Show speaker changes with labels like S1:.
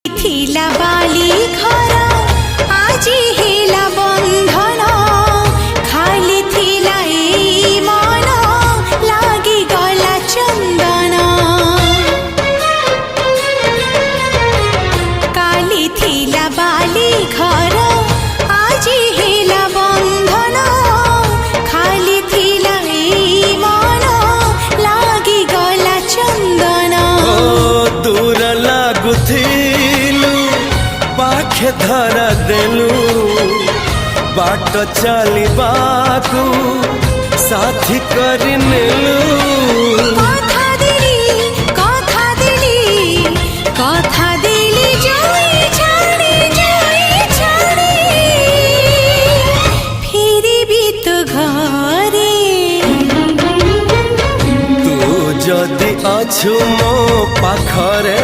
S1: थिला बाली घर आजी हेला बंधन खाली थिला ए मन लागी गला चंदन काली थिला बाली घर आजी हेला बंधन खाली थिला ए मन लागी गला चंदन
S2: दूर लागुथिलु पाखे धरा देलु बाट चलिबाकू साथी करि नेलु
S1: कथा दिली जाई छाड़ी फेरि भी तो घरे
S2: तू जदि अछु मो पाखरे